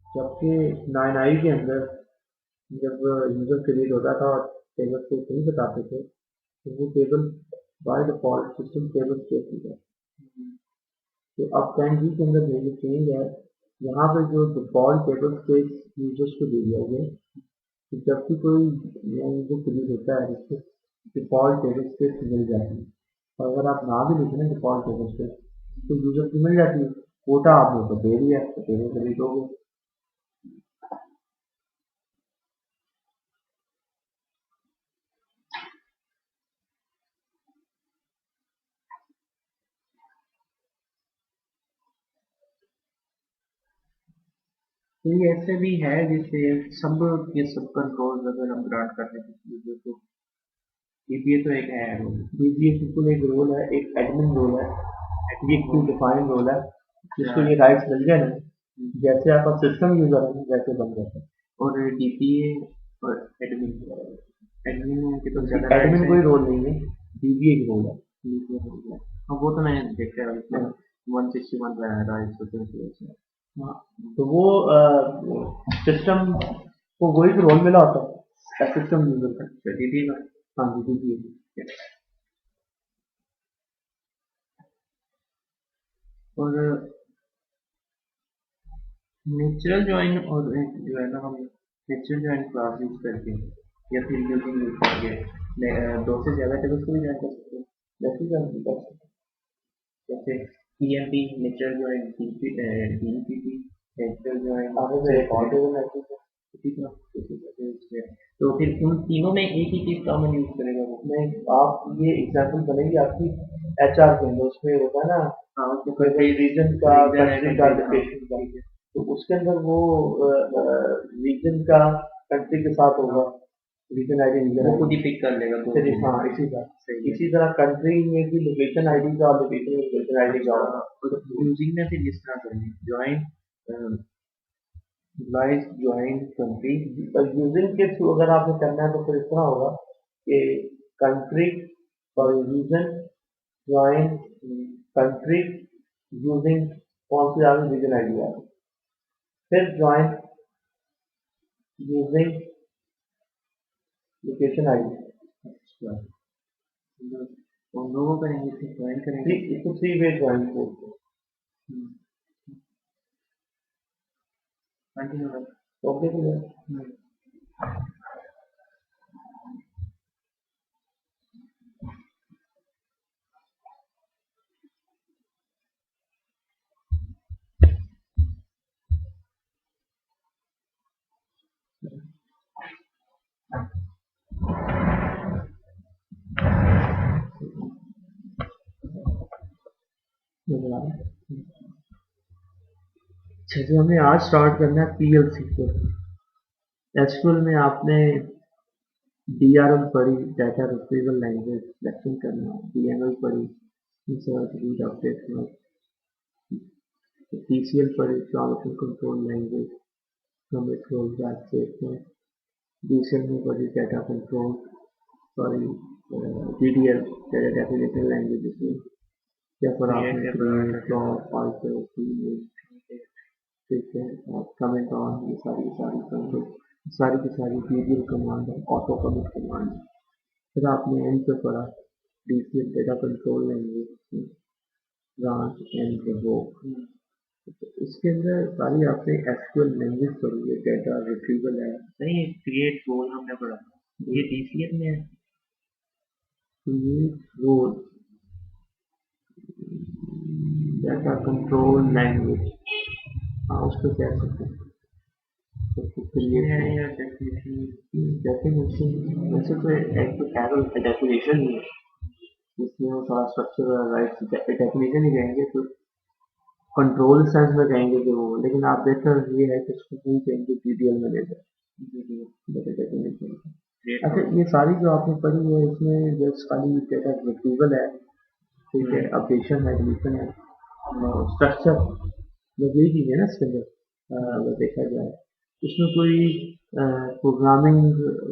जबकि 9i के अंदर जब यूजर क्रिएट होता था और टेबल को नहीं बताते थे तो वो table by default system table space होता है। तो अब 10G के अंदर जो चेंज है, यहाँ पे जो डिफॉल्ट टेबल स्पेस यूजर्स को दे दिया गया है कि जब भी कोई नया यूजर क्रिएट होता है जिसको डिफॉल्ट टेबल स्पेस मिल जाती है, और अगर आप ना भी लिखें ना डिफॉल्ट टेबल स्पेस तो यूजर को मिल जाती है, कोटा आपने तो दे दिया तो टेबल क्रिएट हो गया। तो ये ऐसे भी है जिससे सब ये सब कंट्रोल अगर हम ग्रांट कर रहे हैं किसी यूजर को, ये तो एक है रोल। बीजीए बिल्कुल एक रोल है, एक एडमिन रोल है, ये एक एडमिन डिफाइंड रोल है, जिसको रोल ये राइट्स मिल गए ना, जैसे आपका सिस्टम यूजर है वैसे बन जाता है। और डीपीए और एडमिन एडमिन के तो ज्यादा राइट्स एडमिन हैं। कोई रोल नहीं है, डीबीए की रोल है। DPA हो गया। हाँ वो तो मैंने देखा है उसमें हाँ, 161 राइट्स होते हैं। हाँ, तो वो सिस्टम को वही तो रोल मिला होता है सिस्टम यूजर का। अच्छा डीपीए का। हाँ जी, डीबीए। और नेचुरल ज्वाइन और जो है ना हम नेचुरल ज्वाइन क्लास यूज करके या फिर यूजिंग यूज करके दो से ज्यादा टेबल्स को भी ज्वाइन कर सकते हैं। जैसे कि जैसे EMP natural join DPT natural join आगे से एक और टेबल है, ठीक है। तो फिर उन तीनों में एक ही चीज कॉमन यूज करेगा वो। नहीं आप ये एग्जांपल बनेगी आपकी एचआर के अंदर, उसमें होता है ना हाँ उसको कोई कंट्रीज रीजन का, रीजन है कंट्री का, कंट्रीज। हाँ लोकेशन का, ठीक है। तो उसके अंदर वो रीजन का कंट्री के साथ होगा, रीजन आईडी रीजन वो खुद ही आईडी। पिक कर लेगा फिर तो हाँ इसी का, सही है। इसी तरह कंट्री में भी लोकेशन आईडी का और लोकेशन में लोकेशन आईडी का अच्छा होगा। और यूजिंग में फिर इस तरह करेंगे join lies join country. Using के थ्रू अगर आपने करना है तो फिर इतना होगा कि कंट्री और रीजन ज्वाइन कंट्री यूजिंग कौन सी आ गई, रीजन आईडी आ गई, फिर ज्वाइन यूजिंग लोकेशन आईडी। अच्छा उन लोगों करेंगे फिर ज्वाइन करेंगे। इसको थ्री वे ज्वाइन बोलते हैं। हम्म, कंटिन्यू कर। Okay clear. हम्म, अच्छा जी, हमें आज स्टार्ट करना है पीएलसी को। एचक्यूएल में आपने डीआरएल पढ़ी, डाटा रिट्रीवल लैंग्वेज सिलेक्शन करना, डीएमएल पढ़ी, इंसर्ट रीड अपडेट करना, टीसीएल पढ़ी, transfer control language, commit roll back statement, DCL में पढ़ी data control, sorry DDL data definition language में, या फिर आपने क्रिएट क्रिएट ड्रॉप पाइथन ठीक है, और कमेंट ऑन, ये सारी कमेंट, सारी की सारी डीडीएल कमांड है, ऑटो कमिट कमांड है। फिर आपने एंड पे पढ़ा DCL data control language, branch and revoke. इसके अंदर सारी आपने एसक्यूएल लैंग्वेज पढ़ी है, डाटा रिट्रीवल है, नहीं क्रिएट रोल हमने पढ़ा ये डीसीएल में है। Create role, data control language, हाँ उसको कह सकते हैं, तो उसमें क्रिएट है रोल। या डेफिनेशन। डेफिनेशन वैसे तो एक एरर डेफिनेशन ही है, जिसमें वो सारा स्ट्रक्चर राइट डेफिनेशन ही कहेंगे, तो कंट्रोल सेंस में कहेंगे कि वो, लेकिन आप बेहतर ये है कि उसको नहीं कहेंगे DDL manager, data definition. Create अच्छा, रोल। ये सारी जो आपने पढ़ी है इसमें जस्ट खाली डाटा रिट्रीवल है, ठीक है, अपडेशन है, डिलीशन है, स्ट्रक्चर बस यही चीज़ है ना इसके अंदर। अगर देखा जाए इसमें कोई प्रोग्रामिंग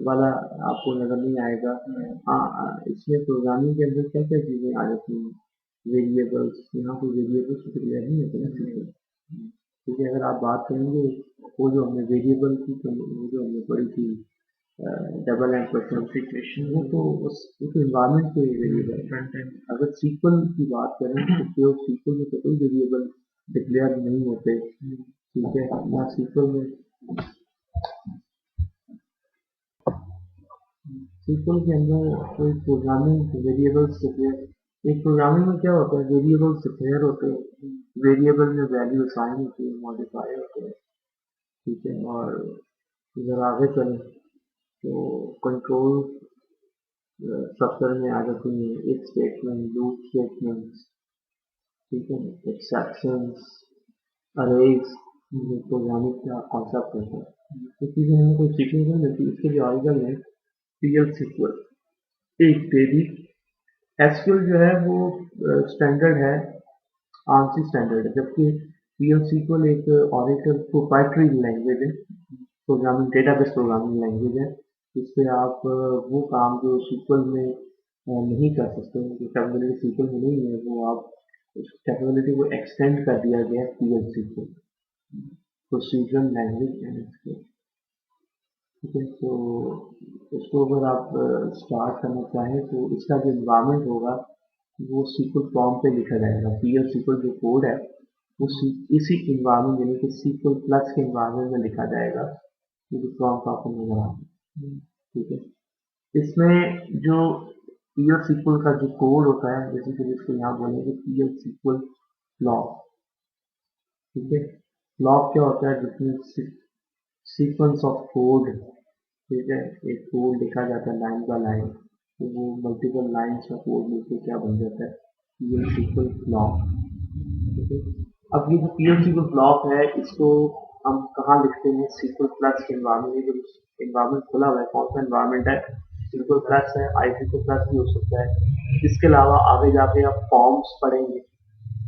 वाला आपको नज़र नहीं आएगा। हाँ, इसमें प्रोग्रामिंग के अंदर क्या क्या चीज़ें आ जाती हैं, वेरिएबल्स, यहाँ कोई वेरिएबल्स तो क्लियर नहीं होते ना। ठीक है। अगर आप बात करेंगे वो जो हमने वेरिएबल की वो जो हमने पढ़ी थी डबल एंड सिचुएशन वो तो इन्वायरमेंट पे वेरिएबल फ्रंट एंड। अगर सीक्वल की बात करें तो प्योर सीक्वल में तो कोई वेरिएबल डिक्लेयर नहीं होते, ठीक है ना। सीक्वल के अंदर कोई प्रोग्रामिंग वेरिएबल्स डिक्लेयर, एक प्रोग्रामिंग में क्या होता है वेरिएबल्स डिक्लेयर होते हैं, वेरिएबल में वैल्यू असाइन होती है, मॉडिफाई होते हैं, ठीक है। और अगर आगे चलें तो कंट्रोल स्ट्रक्चर में आ जाती है इफ स्टेटमेंट, लूप स्टेटमेंट्स, ठीक है, एक्सेप्शंस, अरेज, ये प्रोग्रामिंग का कॉन्सेप्ट होता है। तो चीज़ें हमें कोई सीखने को मिलती है। इसके लिए ऑर्गन है पीएल सीक्वल एक बेबी। एसक्यूएल जो है वो स्टैंडर्ड है, आंसी स्टैंडर्ड है, जबकि पीएल सीक्वल एक ऑरेकल प्रोप्राइटरी लैंग्वेज है, प्रोग्रामिंग डेटाबेस प्रोग्रामिंग लैंग्वेज है। इससे आप वो काम जो सीक्वल में नहीं कर सकते, जो कैपेबिलिटी सीक्वल में नहीं है, वो आप उस कैपेबिलिटी को एक्सटेंड कर दिया गया है PL SQL, procedural language and SQL, ठीक है। तो इसको अगर आप स्टार्ट करना चाहें तो इसका जो इन्वायरमेंट होगा वो सीक्वल फॉर्म पे लिखा जाएगा। पीएल सीक्वल जो कोड है वो इसी इन्वायरमेंट यानी कि सीक्वल प्लस के इन्वायरमेंट में लिखा जाएगा, जो फॉर्म आपको नजर आ रहा है, ठीक है। इसमें जो पीएल सीक्वल का जो कोड होता है, बेसिकली इसको यहाँ बोलेंगे पीएल सीक्वल ब्लॉक, ठीक है। ब्लॉक क्या होता है, जिसमें सीक्वेंस ऑफ कोड, ठीक है, एक कोड लिखा जाता है लाइन बाय लाइन, तो वो मल्टीपल लाइन्स का कोड मिलकर क्या बन जाता है पीएल सीक्वल ब्लॉक, ठीक है। अब ये जो पीएल सीक्वल ब्लॉक है इसको हम कहाँ लिखते हैं, सीक्वल प्लस के इन्वायरमेंट में। जो इन्वायरमेंट खुला हुआ है, कौन सा इन्वायरमेंट है, सीक्वल प्लस है, आई सीक्वल प्लस भी हो सकता है। इसके अलावा आगे जाके आप फॉर्म्स पढ़ेंगे,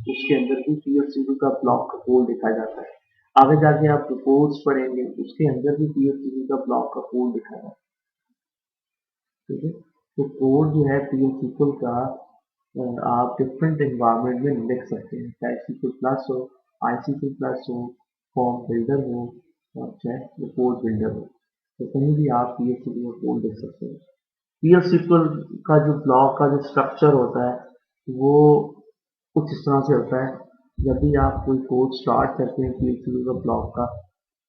उसके अंदर भी पीएल सीक्वल का ब्लॉक का कोड लिखा जाता है। आगे जाके आप रिपोर्ट्स पढ़ेंगे, उसके अंदर भी पीएल सीक्वल का ब्लॉक का कोड लिखा जाता है, ठीक है। तो कोड जो है पीएल सीक्वल का आप डिफरेंट एनवायरनमेंट में लिख सकते हैं, चाहे सीक्वल प्लस हो, आई सीक्वल प्लस हो, फॉर्म बिल्डर हो, और चाहे रिपोर्ट बिल्डर हो, तो कहीं भी आप पीएल सीक्वल का कोड लिख सकते हैं। पीएल सीक्वल का जो ब्लॉक का जो स्ट्रक्चर होता है वो कुछ इस तरह से होता है। जब भी आप कोई कोड स्टार्ट करते हैं पीएल सीक्वल का ब्लॉक का,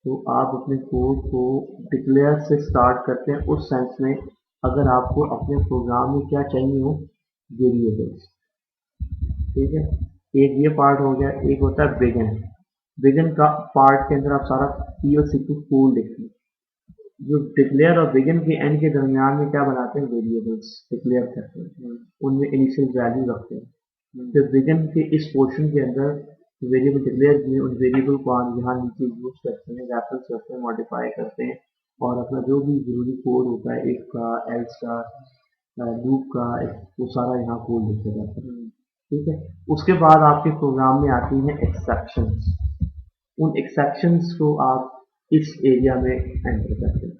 तो आप अपने कोड को डिक्लेयर से स्टार्ट करते हैं, उस सेंस में अगर आपको अपने प्रोग्राम में क्या चाहिए हो, वेरिएबल्स, ठीक है। एक ये पार्ट हो गया, एक होता है बिगिन। बिगिन का पार्ट के अंदर आप सारा पीएल सीक्वल कोड लिखते हैं। जो डिक्लेयर और बिगिन के एंड के दरमियान में क्या बनाते हैं, वेरिएबल्स डिक्लेयर करते हैं, उनमें इनिशियल वैल्यू रखते हैं। फिर बिगिन के इस पोर्शन के अंदर वेरिएबल डिक्लेयर किए, उन वेरिएबल को हम यहाँ नीचे यूज करते हैं, रेफरेंस करते हैं, मॉडिफाई करते हैं, और अपना जो भी जरूरी कोड होता है, इफ का, एल्स का, लूप का, वो सारा यहाँ कोड लिखा जाता है, ठीक है। उसके बाद आपके प्रोग्राम में आती हैं एक्सेप्शंस। उन एक्सेप्शंस को आप इस एरिया में एंटर करते हैं,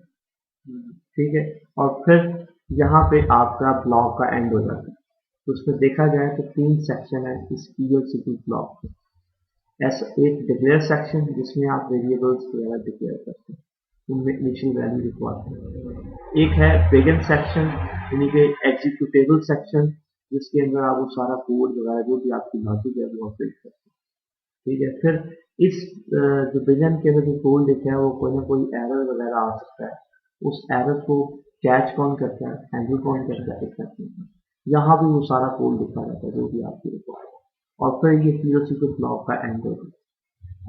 ठीक है। और फिर यहाँ पे आपका ब्लॉक का एंड हो जाता है। तो उसमें देखा जाए तो 3 सेक्शन है इस पीएल सीक्वल ब्लॉक में। ऐसा एक डिक्लेयर सेक्शन जिसमें आप वेरिएबल्स वगैरह डिक्लेयर करते हैं, उनमें इनिशियल वैल्यू लिखवाते हैं। एक है बिगिन सेक्शन यानी कि एग्जीक्यूटेबल सेक्शन, जिसके अंदर आप वो सारा कोड वगैरह जो भी आपकी लॉजिक है वो अपडेट करते हैं, ठीक है। फिर इस जो बिगिन के अंदर जो कोड लिखा है वो कोई ना कोई एरर वगैरह आ सकता है, उस एरर को कैच कौन करता है, हैंडल कौन करता है, एक्सेप्शन। यहाँ भी वो सारा कोड लिखा रहता है जो भी आपकी रिक्वायर्ड है, और फिर ये पीएल सीक्वल ब्लॉक का एंड होगा।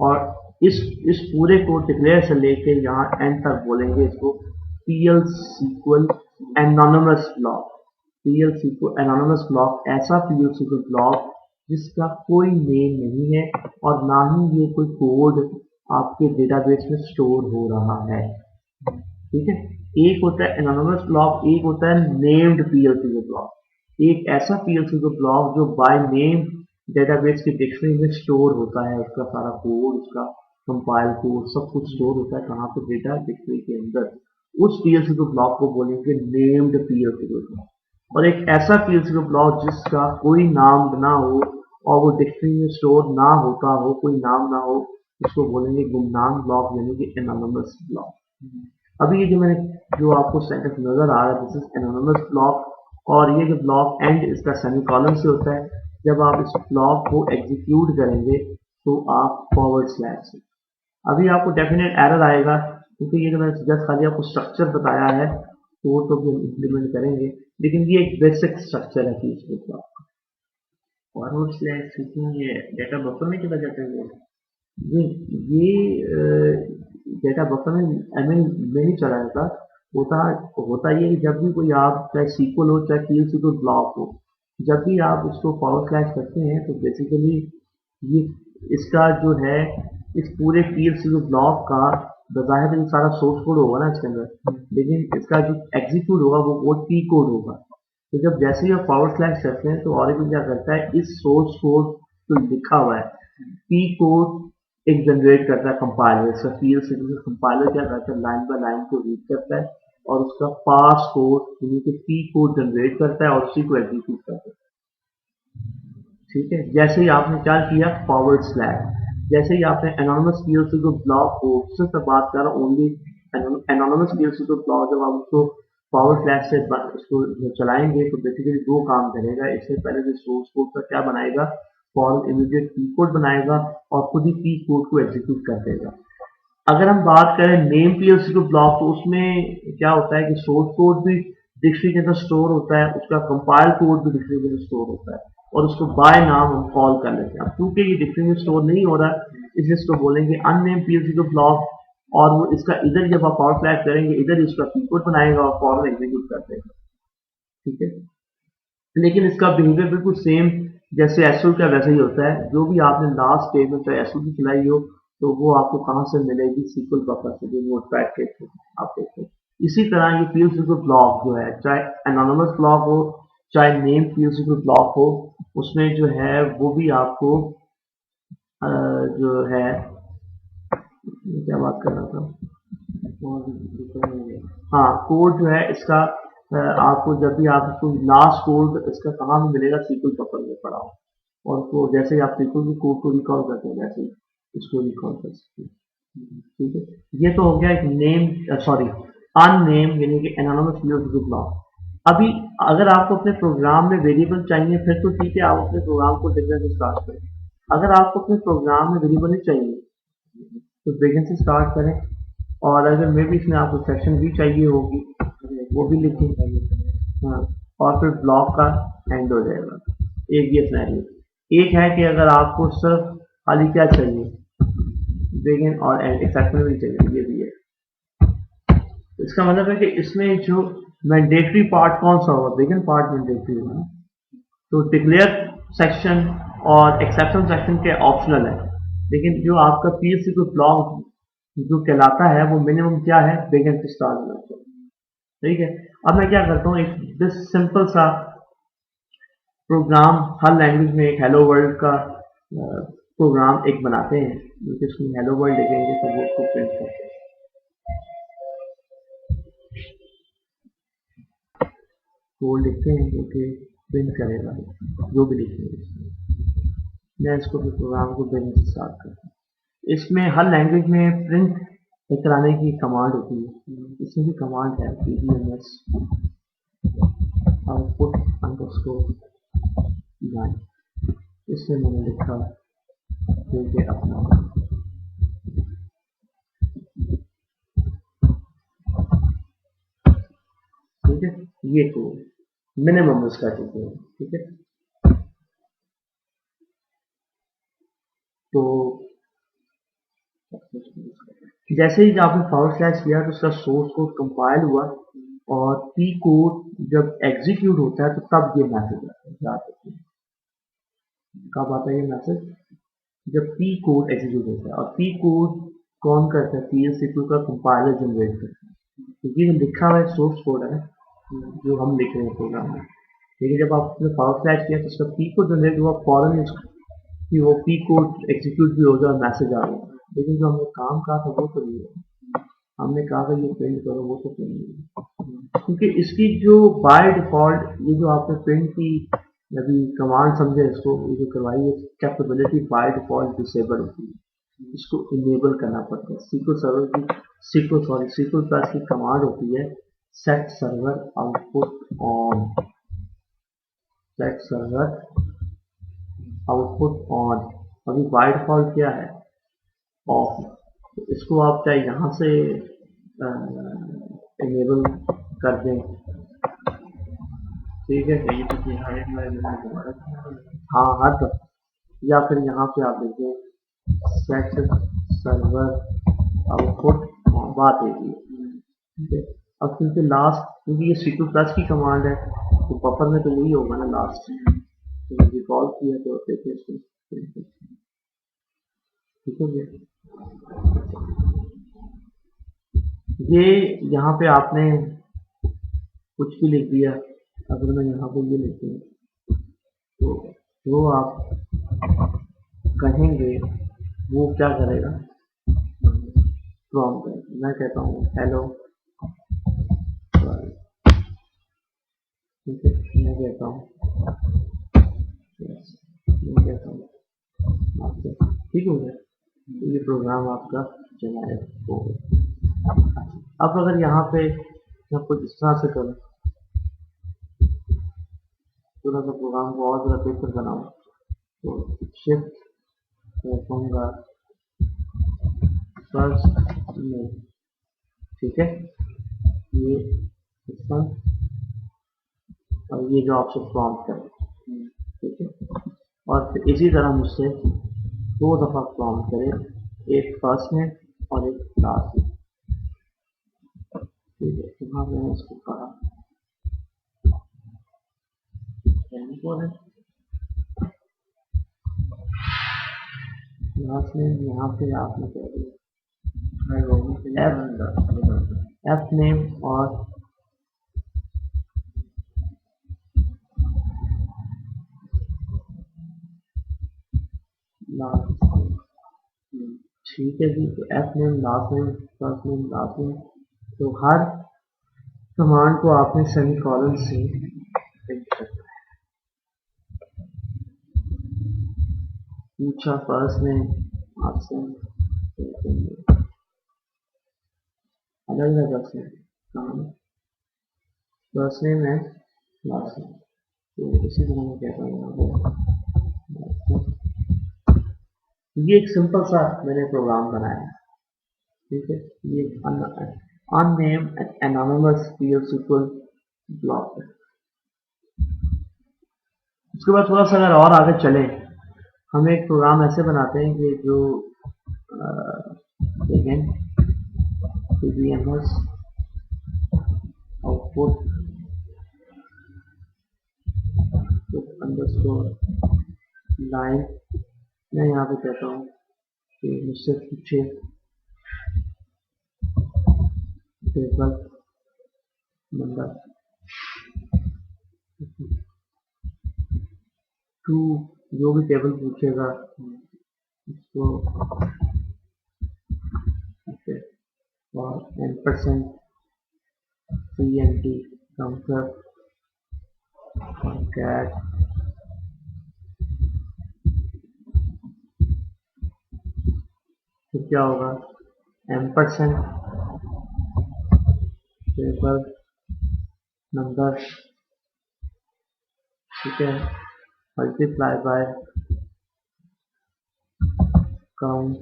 और इस पूरे को डिक्लेयर से लेके यहाँ एंड तक बोलेंगे इसको PL SQL anonymous block. PL SQL anonymous block ऐसा पीएल सीक्वल ब्लॉक जिसका कोई नेम नहीं है और ना ही ये कोई कोड आपके डेटाबेस में स्टोर हो रहा है, ठीक है। एक होता है एनोनिमस ब्लॉक, एक होता है नेम्ड पीएल सीक्वल ब्लॉक। एक ऐसा पीएल सीक्वल ब्लॉक जो बाय नेम डेटाबेस की डिक्शनरी में स्टोर होता है, उसका सारा कोड, उसका कंपाइल कोड सब कुछ स्टोर होता है कहाँ पे, डेटा डिक्शनरी के अंदर। उस पीएल सीक्वल ब्लॉक को बोलेंगे नेम्ड पीएल सीक्वल ब्लॉक। और एक ऐसा पीएल सीक्वल ब्लॉक जिसका कोई नाम ना हो और वो डिक्शनरी में स्टोर ना होता हो, कोई नाम ना हो, इसको बोलेंगे गुमनाम ब्लॉक यानी कि एनोनिमस ब्लॉक। अभी ये जो आपको सेंटेंस नजर आ रहा है, दिस इज एनोनिमस ब्लॉक, और ये जो ब्लॉक एंड इसका सेमीकोलन से होता है। जब आप इस ब्लॉक को एग्जीक्यूट करेंगे तो आप फॉरवर्ड स्लैश से, अभी आपको डेफिनेट एरर आएगा क्योंकि ये जो मैंने जस्ट खाली आपको स्ट्रक्चर बताया है तो वो तो भी हम इम्प्लीमेंट करेंगे, लेकिन ये एक बेसिक स्ट्रक्चर है पीएचपी ब्लॉक का। फॉरवर्ड स्लैश स्विचिंग ये डेटा बफर में चला जाता है? ये डेटा बफर में एमएल में नहीं चला जाता। होता ये कि जब भी कोई आप चाहे सीक्वल हो चाहे पीएल ब्लॉक हो, जब भी आप इसको फॉरवर्ड स्लैश करते हैं तो बेसिकली ये इसका जो है इस पूरे पीएल ब्लॉक का बज़ाहिर ये सारा सोर्स कोड होगा ना इसके अंदर, लेकिन इसका जो एग्जीक्यूट होगा वो कोड पी कोड होगा। तो जब जैसे ही आप फॉरवर्ड स्लैश करते हैं तो ऑरेकल क्या करता है, इस सोर्स कोड जो लिखा हुआ है पी कोड एक जनरेट करता है कंपाइलर। इसका पीएल कंपाइलर क्या करता है, लाइन बाय लाइन को रीड करता है और उसका पार्स कोड यानी कि पी कोड जनरेट करता है और उसी को एग्जीक्यूट करता है। ठीक है, जैसे ही आपने क्या किया फॉरवर्ड स्लैश, जैसे ही आपने एनोनिमस पीएलसी को ब्लॉक को, सिर्फ बात कर रहा हूँ ओनली एनोनिमस पीएलसी को ब्लॉक, जब आप उसको फॉरवर्ड स्लैश से उसको चलाएंगे तो बेसिकली दो काम करेगा। इससे पहले जो सोर्स कोड का क्या बनाएगा, फॉरवर्ड इमीडिएट पी कोड बनाएगा और खुद ही पी कोड को एग्जीक्यूट कर देगा। अगर हम बात करें नेम पीएलसी को ब्लॉक, तो उसमें क्या होता है कि सोर्स कोड भी डिक्शनरी के अंदर स्टोर होता है, उसका कंपाइल कोड भी डिक्शनरी के अंदर स्टोर होता है और उसको बाय नाम हम कॉल कर लेते हैं। अब क्योंकि ये डिक्शनरी में स्टोर नहीं हो रहा इसलिए इसको बोलेंगे अननेम पीएलसी को ब्लॉक, और वो इसका इधर जब आप फॉरवर्ड स्लैश करेंगे इधर इसका पी कोड बनाएगा और फॉरवर्ड एग्जीक्यूट कर देगा। ठीक है, लेकिन इसका बिहेवियर बिल्कुल सेम जैसे एसओ का वैसे ही होता है। जो भी आपने लास्ट स्टेज में चाहे एसओ की चलाई हो तो वो आपको कहाँ से मिलेगी, सीक्वल बफर से, जो नोटपैड के थ्रू आप देखते हैं। इसी तरह ये पीएलसी को ब्लॉक जो है, चाहे एनोनिमस ब्लॉक हो चाहे नेम पीएलसी को ब्लॉक हो, उसमें जो है वो भी आपको जो है क्या बात कर रहा था, हाँ कोड जो है इसका आपको जब भी आप इसको लास्ट कोड इसका कहाँ में मिलेगा, सीक्वल बफर में पड़ा हो, और तो जैसे ही आप सीक्वल की कोड को रिकॉल करते हैं वैसे ही इसको रिकॉल कर सकते हैं। ठीक है, ये तो हो गया एक नेम सॉरी अननेम यानी कि एनोनिमस पीएलसी ब्लॉक। अभी अगर आपको अपने प्रोग्राम में वेरिएबल चाहिए फिर तो ठीक है, आप अपने प्रोग्राम को डिक्लेयर से स्टार्ट करें। अगर आपको अपने प्रोग्राम में वेरिएबल नहीं चाहिए तो बिगिन से स्टार्ट करें, और अगर मे भी इसमें आपको सेक्शन भी चाहिए होगी वो भी लिखें। हाँ, और फिर ब्लॉक का एंड हो जाएगा। एक ये सिनेरियो। एक है कि अगर आपको सिर्फ खाली क्या चाहिए, बिगिन और एंड, एक सेक्शन भी चाहिए, ये भी है। तो इसका मतलब है कि इसमें जो मैंडेटरी पार्ट कौन सा होगा, बिगिन पार्ट मैंडेटरी होगा, तो डिक्लेयर सेक्शन और एक्सेप्शन सेक्शन के ऑप्शनल है, लेकिन जो आपका पीएलसी को ब्लॉक जो कहलाता है वो मिनिमम क्या है, बिगिन से स्टार्ट होना चाहिए। ठीक है, अब मैं क्या करता हूँ, एक दिस सिंपल सा प्रोग्राम हर लैंग्वेज में एक हेलो वर्ल्ड का प्रोग्राम एक बनाते हैं, जिसमें हेलो वर्ल्ड लिखेंगे तो वो उसको प्रिंट करते हैं। कोड लिखते हैं जो कि प्रिंट करेगा जो भी लिखेंगे। मैं इसको भी प्रोग्राम को बिगिन से स्टार्ट करता हूँ। इसमें हर लैंग्वेज में प्रिंट कराने की कमांड होती है, इसमें भी कमांड है pdms आउटपुट अंडरस्कोर लाइन, इसमें मैंने लिखा देखिए अपना। ठीक है, ये कोड मिनिमम इसका चाहिए। ठीक है, तो जैसे ही आपने फॉरवर्ड स्लैश किया तो उसका सोर्स कोड कंपाइल हुआ और पी कोड जब एग्जीक्यूट होता है तो तब ये मैसेज आता है। याद रखिए कब आता है ये मैसेज, जब पी कोड एग्जीक्यूट होता है। और पी कोड कौन करता है, पीएलसी का कंपाइलर जनरेट करता है, क्योंकि ये लिखा हुआ सोर्स कोड है जो हम लिख रहे हैं प्रोग्राम में। लेकिन जब आपने फॉरवर्ड स्लैश किया तो उसका पी कोड जनरेट हुआ, फॉरन कि वो पी कोड एग्जीक्यूट भी हो जाए और मैसेज आ गया। लेकिन जो हमने काम कहा था वो तो नहीं है, हमने कहा था ये प्रिंट करो, वो तो प्रिंट नहीं, क्योंकि इसकी जो बाय डिफॉल्ट ये जो आपने प्रिंट की अभी कमांड समझे इसको, ये जो करवाई है कैपेबिलिटी बाय डिफॉल्ट डिसेबल होती है। इसको इनेबल करना पड़ता है। SQL प्लस की कमांड होती है set server output on, set server output on. अभी बाय डिफॉल्ट क्या है, ऑफ। तो इसको आप चाहे यहाँ से इनेबल कर दें, ठीक है। ये तो कि हर एक में दोबारा हाँ हर दफा, या फिर यहाँ पे आप देखें सेट सर्वर आउटपुट बात है, ठीक है। अब क्योंकि लास्ट, क्योंकि ये SQL प्लस की कमांड है तो बफर में तो यही होगा ना लास्ट, तो रिकॉल किया तो देखिए इसको, ठीक है जी। ये यहाँ पे आपने कुछ भी लिख दिया, अगर मैं यहाँ पे ये लिख दूँ तो जो आप कहेंगे वो क्या करेगा, प्रॉम्प्ट करेगा। मैं कहता हूँ हेलो, ठीक है, मैं कहता हूँ ठीक हो गया, तो ये प्रोग्राम आपका जनरेट हो गया। अब अगर यहाँ पे मैं कुछ इस तरह से करूँ, थोड़ा सा प्रोग्राम को और ज़्यादा बेहतर बनाऊँ, तो शिफ्ट कहूँगा फर्स्ट में, ठीक है, ये सिस्टम और ये जो आपसे प्रॉम्प्ट करें, ठीक है। और फिर इसी तरह मुझसे 2 दफ़ा प्रॉम्प्ट करें, एक फर्स्ट में और एक लास्ट में, ठीक है। यहाँ मैंने इसको कहा लास्ट में, यहाँ पे आपने कह दिया एफ नेम और लास्ट, ठीक है जी। तो F name, last name, first name, last name, तो हर कमांड को आपने सेमीकोलन से पूछा, फर्स्ट नेम, लास्ट नेम, अलग अलग नेम, फर्स्ट नेम है, लास्ट नेम। तो इसी तरह मैं कहता हूँ ये एक सिंपल सा मैंने प्रोग्राम बनाया, ठीक है। ये अननेम एनोनिमस PL/SQL ब्लॉक है। उसके बाद थोड़ा सा अगर और आगे चले, हम एक प्रोग्राम ऐसे बनाते हैं कि जो देखें PBMS आउटपुट अंडरस्कोर लाइन, मैं यहाँ पे कहता हूँ कि मुझसे पूछे टेबल नंबर 2, जो भी टेबल पूछेगा उसको, और %CNT काउंटर और कैट, फिर क्या होगा %, टेबल नंबर, ठीक है, मल्टीप्लाई बाय काउंट,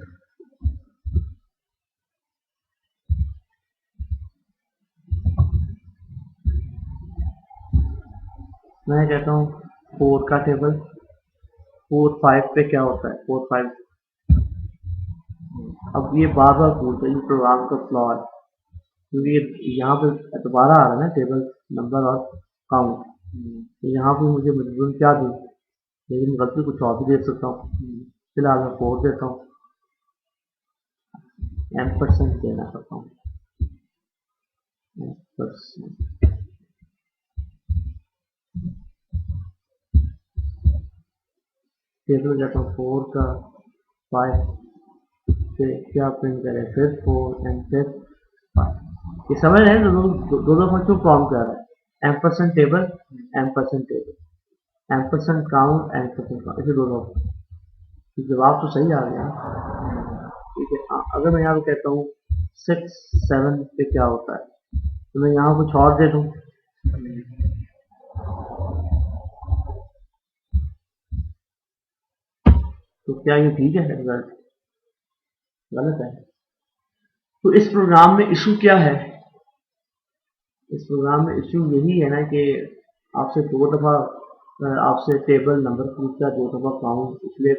मैं कहता हूँ 4 का टेबल, 4 5 पे क्या होता है 4 5। अब ये बार बार पूछता है, ये प्रोग्राम का फ्लॉ है, क्योंकि यहाँ पे दोबारा आ रहा है ना टेबल नंबर और काउंट, तो यहाँ पे मुझे मजबूरन क्या दूँ, लेकिन गलती कुछ और भी दे सकता हूँ। फिलहाल मैं 4 देता हूँ, %, देना चाहता हूँ %, टेबल जाता हूँ 4 का 5 पे क्या प्रिंट करें, फिर 4 एंड फिर 5। ये समझ रहे हैं दो दफा क्यों प्रॉम्प्ट कर रहा है, %, टेबल, %, टेबल, %, काउंट, %, काउंट, ऐसे दो दफा। जवाब तो सही आ गया, ठीक है। अगर मैं यहाँ पे कहता हूँ 6 7 पे क्या होता है, तो मैं यहाँ कुछ और दे दूँ, तो क्या ये ठीक है? रिजल्ट गलत है। तो इस प्रोग्राम में इशू क्या है? इस प्रोग्राम में इशू यही है ना कि आपसे 2 दफ़ा आपसे टेबल नंबर पूछता है, 2 दफ़ा काउंट, इसलिए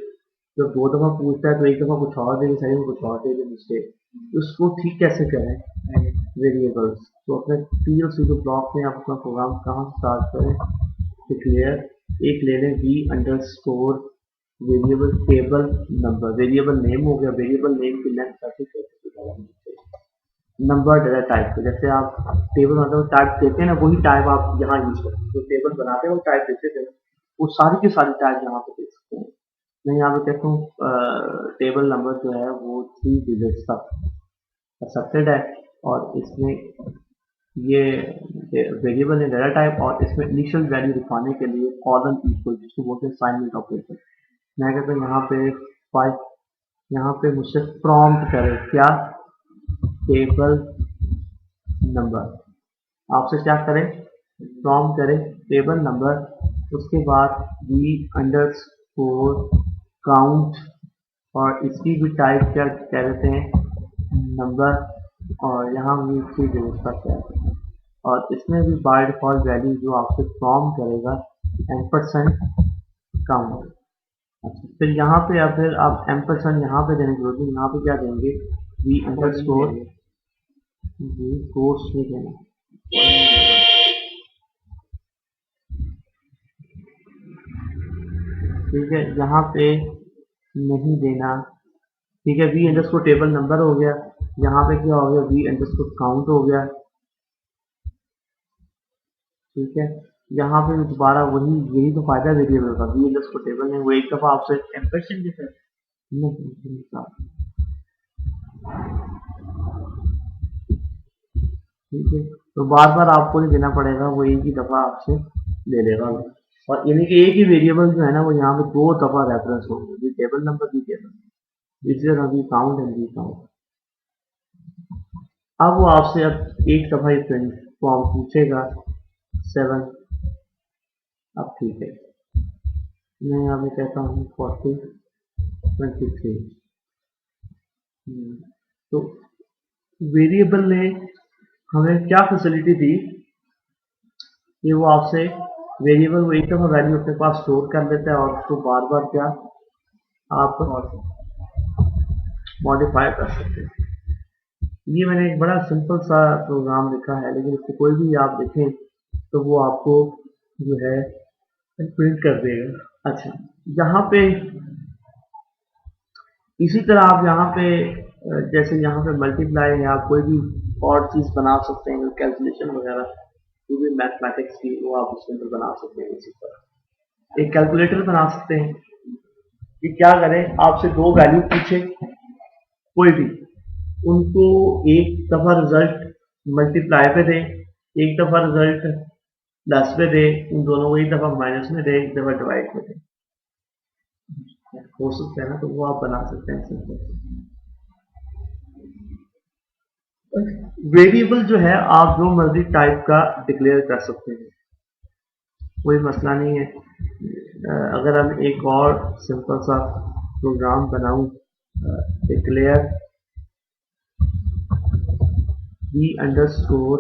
जब 2 दफ़ा पूछता है तो एक दफ़ा कुछ और दे सही में कुछ और दे मिस्टेक, तो उसको ठीक कैसे करें वेरिएबल्स? तो अपने PLC के ब्लॉक में आप अपना प्रोग्राम कहाँ से स्टार्ट करें? डिक्लेयर एक ले लें v underscore variable table number, variable name हो गया, वेरिएबल नेम की लेंथ नंबर डाटा टाइप को, जैसे आप टेबल मतलब टाइप देते हैं ना, वही टाइप आप यहाँ यूज करते हैं, जो टेबल बनाते हैं वो टाइप देते थे, वो सारी की सारी टाइप यहाँ पे देख सकते हैं। मैं यहाँ पे कहता हूँ टेबल नंबर जो है वो 3 डिजिट्स तक एक्सेप्टेड है, और इसमें ये वेरिएबल है डाटा टाइप, और इसमें इनिशियल वैल्यू दिखाने के लिए कॉलन इक्वल, जिसको बोलते हैं असाइनमेंट ऑपरेटर। मैं कहता हूँ यहाँ पे 5, यहाँ पे मुझसे प्रॉम्प्ट करे क्या, टेबल नंबर, आपसे क्या करें, प्रॉम्प्ट करें टेबल नंबर, उसके बाद v अंडरस्कोर काउंट, और इसकी भी टाइप क्या कह देते हैं नंबर, और यहाँ भी इसकी व्यवस्था क्या है, और इसमें भी बाय डिफॉल्ट वैल्यू जो आपसे प्रॉम्प्ट करेगा एम्परसेंड काउंट। अच्छा, फिर यहाँ पे या फिर आप एम्परसेंड यहाँ पे देने की जरूरत नहीं, यहाँ पे क्या देंगे v अंडरस्कोर, जी कोर्स में देना, ठीक है, यहाँ पे नहीं देना, ठीक है। v अंडरस्कोर टेबल नंबर हो गया, यहाँ पे क्या हो गया v अंडरस्कोर काउंट हो गया, ठीक है। यहाँ पे दोबारा वही, यही तो फायदा वेरिएबल का, v अंडरस्कोर टेबल में वो एक दफा आपसे एम्परसेंड के साथ नहीं, ठीक है, तो बार बार आपको नहीं देना पड़ेगा, वो एक ही दफा आपसे ले लेगा, और यानी कि एक ही वेरिएबल जो है ना वो यहाँ पे 2 दफा रेफरेंस होगा, V table number, V table, V count and V count. अब वो आपसे अब एक दफा ये प्रिंट फॉर्म पूछेगा 7, अब ठीक है, मैं यहाँ पे कहता हूँ 40 23। तो वेरिएबल ने हमें क्या फैसिलिटी दी कि वो आपसे वेरिएबल वो एक दफा वैल्यू अपने पास स्टोर कर लेता है, और उसको बार बार क्या आप मॉडिफाई कर सकते हैं। ये मैंने एक बड़ा सिंपल सा प्रोग्राम लिखा है, लेकिन इसको कोई भी आप देखें तो वो आपको जो है प्रिंट कर देगा। अच्छा, यहाँ पे इसी तरह आप यहाँ पे जैसे यहाँ पे मल्टीप्लाई या कोई भी और चीज़ बना सकते हैं, कैलकुलेशन वगैरह, जो भी मैथमेटिक्स की वो आप उसके अंदर बना सकते हैं। इसी तरह एक कैलकुलेटर बना सकते हैं कि क्या करें, आपसे 2 वैल्यू पूछे कोई भी, उनको एक दफा रिजल्ट मल्टीप्लाई पे दें, एक दफा रिजल्ट प्लस पे दे, उन दोनों को एक दफा माइनस में दे, एक दफा डिवाइड में दे, हो सकता है ना, तो वो आप बना सकते हैं सिंपल। वेरिएबल जो है आप जो मर्जी टाइप का डिक्लेयर कर सकते हैं, कोई मसला नहीं है। अगर हम एक और सिंपल सा प्रोग्राम बनाऊं, declare v underscore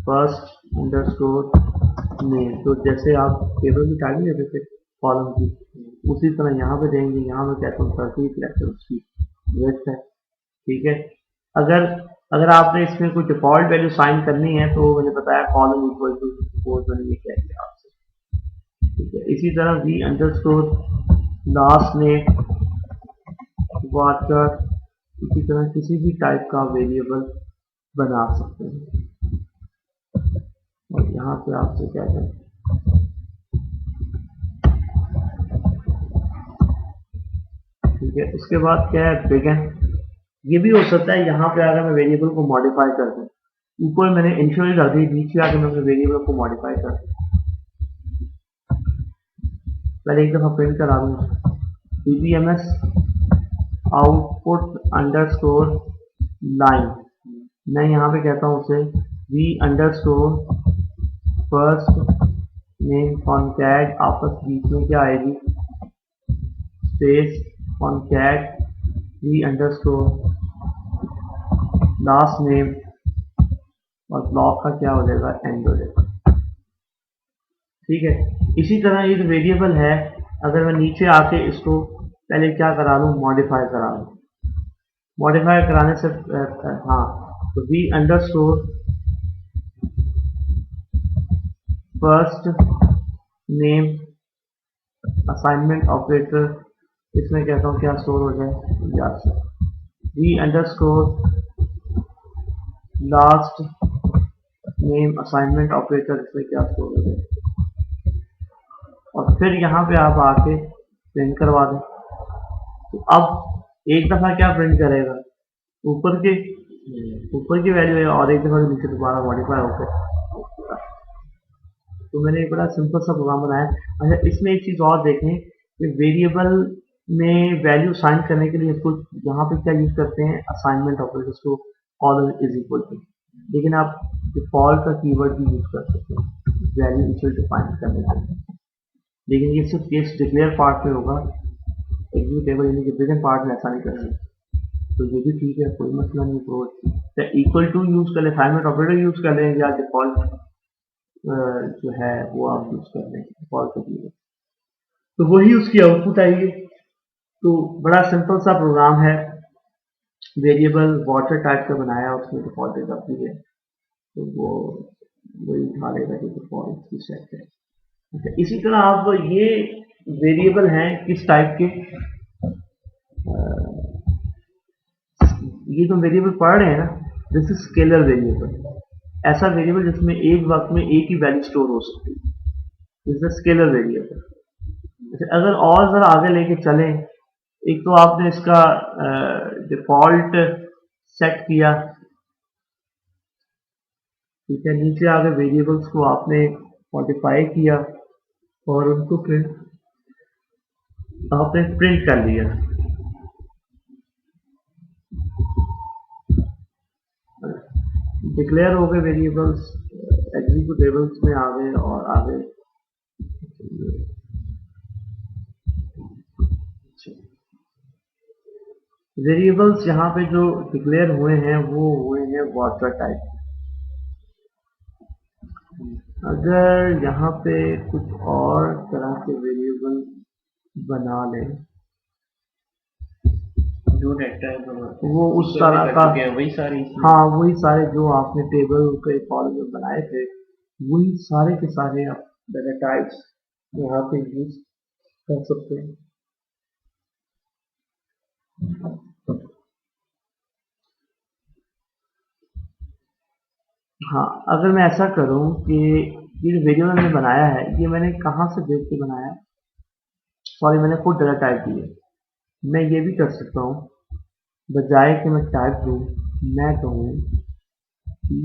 first underscore name, तो जैसे आप टेबल की टाइप नहीं देते कॉलम की, उसी तरह यहाँ पे देंगे, यहाँ पे कहते हैं 30 लेटर उसकी विड्थ है, ठीक है। अगर आपने इसमें कोई डिफॉल्ट वैल्यू साइन करनी है तो मैंने बताया कॉलम इक्वल टू सपोज मैंने ये कह दिया आपसे, ठीक है। इसी तरह v underscore last name water, इसी तरह किसी भी टाइप का वेरिएबल बना सकते हैं, और यहाँ पे आपसे क्या करें, ठीक है। उसके बाद क्या है, बिगिन, ये भी हो सकता है यहाँ पे अगर मैं वेरिएबल को मॉडिफाई कर दूं, ऊपर मैंने इनिशियल कर दी, नीचे आकर मैं वेरिएबल को मॉडिफाई कर दूं, पहले एक दफा प्रिंट करा दूं pbms आउटपुट अंडरस्कोर लाइन, मैं यहाँ पे कहता हूँ उसे V underscore first name concat, आपस बीच में क्या आएगी space concat V underscore last name, और ब्लॉक का क्या हो जाएगा एंड हो जाएगा। ठीक है, इसी तरह ये जो वेरिएबल है अगर मैं नीचे आके इसको पहले क्या करा लूँ मॉडिफाई करा लूँ, मॉडिफाई कराने से हाँ तो V underscore first name assignment operator, इसमें कहता हूँ क्या स्टोर हो जाए याद से, V underscore last name assignment operator, इसमें क्या स्टोर हो जाए, और फिर यहाँ पे आप आके प्रिंट करवा दें। तो अब एक दफ़ा क्या प्रिंट करेगा ऊपर की वैल्यू है, और एक दफ़ा नीचे दोबारा मॉडिफाई होकर। तो मैंने एक बड़ा सिंपल सा प्रोग्राम बनाया। अच्छा, इसमें एक चीज़ और देखें कि वेरिएबल में वैल्यू साइन करने के लिए इसको यहाँ पे क्या यूज़ करते हैं असाइनमेंट ऑपरेटर्स को कॉलन इज इक्वल टू, लेकिन आप डिफॉल्ट का कीवर्ड भी यूज़ कर सकते हैं वैल्यू इनिशियल डिफाइन करने के लिए, लेकिन ये सिर्फ केस डिक्लेयर पार्ट में होगा, एग्जीक्यूटेबल यानी कि प्रेजेंट पार्ट में ऐसा नहीं कर सकते। तो ये भी ठीक है, कोई मसला नहीं। तो इक्वल टू यूज़ कर लें, असाइनमेंट ऑपरेटर यूज़ कर लें, या डिफॉल्ट जो है वो आप यूज़ कर लें डिफॉल्ट का कीवर्ड, तो वही उसकी आउटपुट आएगी। तो बड़ा सिंपल सा प्रोग्राम है, वेरिएबल वाटर टाइप का बनाया, उसमें डिफॉल्ट डेटा भी है, तो वो वही उठा लेगा जो डिफॉल्ट की सेट है। अच्छा, इसी तरह आप ये वेरिएबल हैं किस टाइप के, ये जो वेरिएबल पढ़ रहे हैं ना, दिस इज स्केलर वेरिएबल, ऐसा वेरिएबल जिसमें एक वक्त में एक ही वैल्यू स्टोर हो सकती है, दिस इज स्केलर वेरिएबल। अगर और ज़रा आगे लेके चलें, एक तो आपने इसका डिफ़ॉल्ट सेट किया, ठीक है, नीचे आगे वेरिएबल्स को आपने मॉडिफाई किया और उनको फिर आपने प्रिंट कर लिया। डिक्लेयर हो गए वेरिएबल्स, एग्जीक्यूटेबल्स में आ गए, और आगे वेरिएबल्स यहाँ पे जो डिक्लेयर हुए हैं वो हुए हैं वाटर टाइप। अगर यहाँ पे कुछ और तरह के वेरिएबल बना लें जो डेटा है वो उस तरह का, वही सारे, हाँ वही सारे जो आपने टेबल के कॉलम में बनाए थे, वही सारे के सारे आप डेटा टाइप्स यहाँ पे यूज कर सकते हैं। हाँ, अगर मैं ऐसा करूँ कि ये जो वेरिएबल मैंने बनाया है ये मैंने कहाँ से देख के बनाया, सॉरी मैंने खुद डेटा टाइप दिए, मैं ये भी कर सकता हूँ, बजाय कि मैं टाइप दूँ मैं कहूँ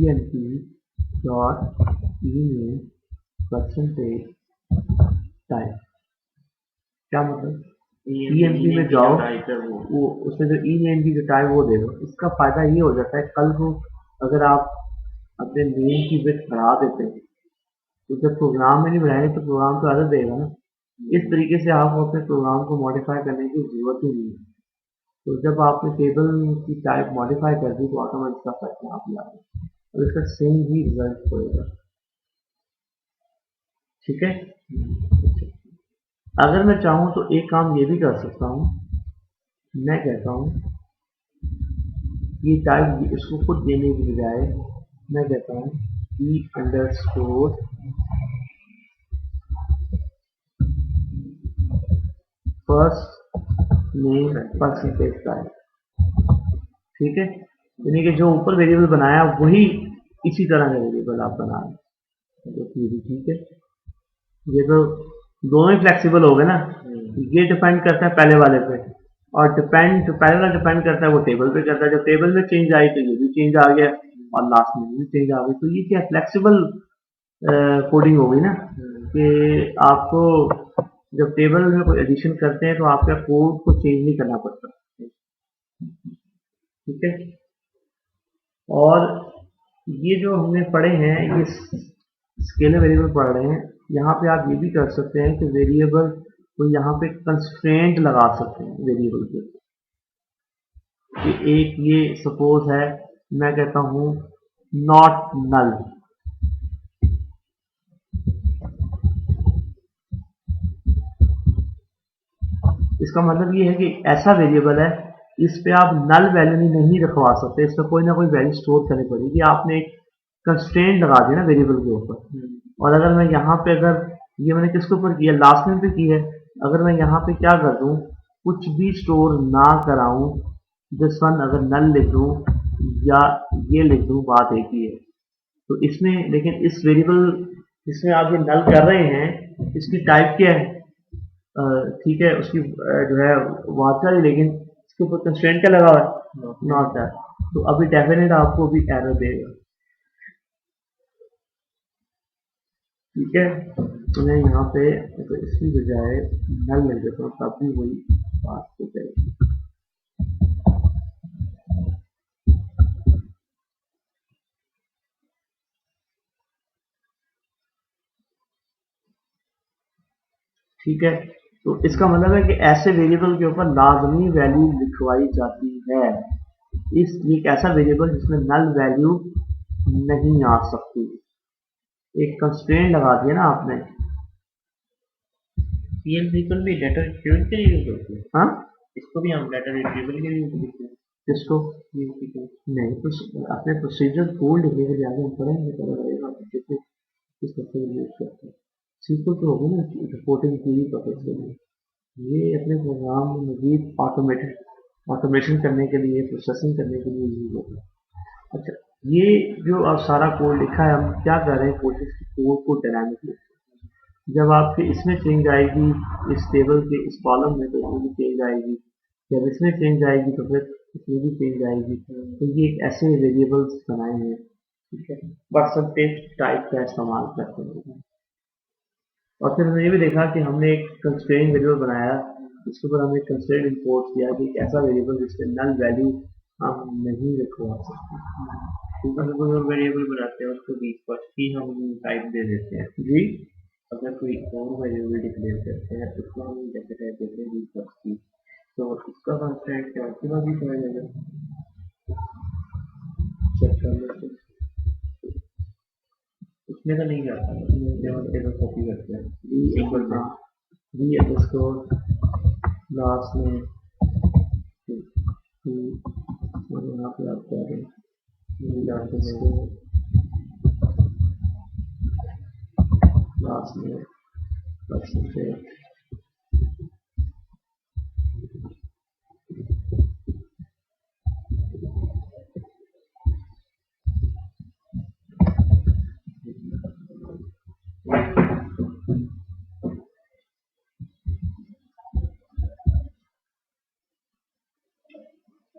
emp dot email percentage type. क्या मतलब, emp में जाओ वो उसमें जो emp जो टाइप वो दे दो। इसका फायदा ये हो जाता है कल को अगर आप अपने नेम की विड्थ बढ़ा देते हैं तो जब प्रोग्राम में नहीं बढ़ाएंगे तो प्रोग्राम तो आदत देगा ना। इस तरीके से आपको अपने प्रोग्राम को मॉडिफाई करने की जरूरत ही नहीं है। तो जब आपने टेबल की टाइप मॉडिफाई कर दी तो ऑटोमेटिक इसका फर्क यहाँ पे आ गया और इसका सेम ही रिजल्ट होगा। ठीक है, अगर मैं चाहूँ तो एक काम ये भी कर सकता हूँ, मैं कहता हूँ ये टाइप इसको खुद देने की बजाय मैं कहता हूँ e underscore first name percentage type. ठीक है, यानी कि जो ऊपर वेरिएबल बनाया वही इसी तरह का वेरिएबल आप बना रहे, तो ठीक है। ये तो दोनों ही फ्लेक्सिबल हो गए ना, ये डिपेंड करता है पहले वाले पे, और डिपेंड जो पहले वाला डिपेंड करता है वो टेबल पे करता है। जब टेबल में चेंज आई तो ये भी चेंज आ गया और लास्ट में भी चेंज आ गई। तो ये क्या फ्लेक्सिबल कोडिंग हो गई ना, कि आपको जब टेबल में कोई एडिशन करते हैं तो आपका कोड को चेंज नहीं करना पड़ता। ठीक है। और ये जो हमने पढ़े हैं ये स्केलर वेरिएबल पढ़ रहे हैं, यहाँ पे आप ये भी कर सकते हैं कि वेरिएबल को यहाँ पे कंस्ट्रेंट लगा सकते हैं वेरिएबल के, कि एक ये सपोज है मैं कहता हूँ नॉट नल, इसका मतलब ये है कि ऐसा वेरिएबल है इस पे आप नल वैल्यू नहीं रखवा सकते, इसमें कोई ना कोई वैल्यू स्टोर करनी पड़ेगी। आपने एक कंस्ट्रेंट लगा दिया ना वेरिएबल के ऊपर, और अगर मैं यहाँ पे अगर ये मैंने किसके ऊपर किया, लास्ट नेम पे की है, अगर मैं यहाँ पे क्या कर दूँ कुछ भी स्टोर ना कराऊं, दिस वन अगर नल लिख दूँ या ये लिख दूँ, बात एक ही है। तो इसमें लेकिन इस वेरिएबल जिसमें आप ये नल कर रहे हैं इसकी टाइप क्या है, ठीक है उसकी जो है वाचा है, लेकिन इसके ऊपर कंस्ट्रेंट क्या लगा हुआ है, नॉट है। तो अभी डेफिनेट आपको भी एरर देगा, ठीक है। तो मैं यहाँ पे तो इसकी बजाय नल लिख देता हूँ, तब भी वही बात हो जाएगी। ठीक है, तो इसका मतलब है कि ऐसे वेरिएबल के ऊपर लाजमी वैल्यू लिखवाई जाती है, इसलिए एक ऐसा वेरिएबल जिसमें नल वैल्यू नहीं आ सकती, एक कंस्ट्रेंट लगा दिया ना आपने। ये वेरिएबल भी डाटा रिट्रीवल के लिए यूज होती है। हाँ, इसको भी हम डाटा रिट्रीवल के लिए यूज करते हैं। किसको? नहीं, कुछ अपने प्रोसीजर कोड लिखने के लिए आगे हम पढ़ेंगे, पता लगेगा कैसे किस तरह से यूज करते हैं। सीक्वल तो होगी ना रिपोर्टिंग पूरी पर्पज के लिए, ये अपने प्रोग्राम में मजीद ऑटोमेशन करने के लिए, प्रोसेसिंग करने के लिए यूज होता है। अच्छा, ये जो आप सारा कोड लिखा है, हम क्या कर रहे हैं, कोशिश कोड को डायनामिक लिखते हैं। जब आपके इसमें चेंज आएगी इस टेबल के इस कॉलम में, तो इसमें भी चेंज आएगी, जब इसमें चेंज आएगी तो फिर इसमें भी चेंज आएगी। तो ये एक ऐसे वेरिएबल्स बनाए हैं, ठीक है, परसेंटेज टाइप का इस्तेमाल करते हैं। और फिर हमने ये भी देखा कि हमने एक कंस्ट्रेंट वेरिएबल बनाया, इसके ऊपर हमने कंस्ट्रेंट इंपोर्ट किया कि एक ऐसा वेरिएबल जिसमें नल वैल्यू हम नहीं रखवा सकते। अगर कोई और वेरिएबल बनाते हैं उसको भी फर्स्ट ही हम टाइप दे देते हैं जी, अगर कोई और वेरिएबल डिक्लेयर करते हैं उसको हम जैसे टाइप देते हैं भी फर्स्ट की, तो इसका कंस्ट्रेंट क्या उसके बाद भी समझ आएगा। चेक कर लेते हैं। उसमें तो नहीं जाता, उसमें जब टेबल कॉपी करते हैं सिंपल में वी अंडरस्कोर लास्ट में और यहाँ पे आप क्या करें, लास्ट में percentage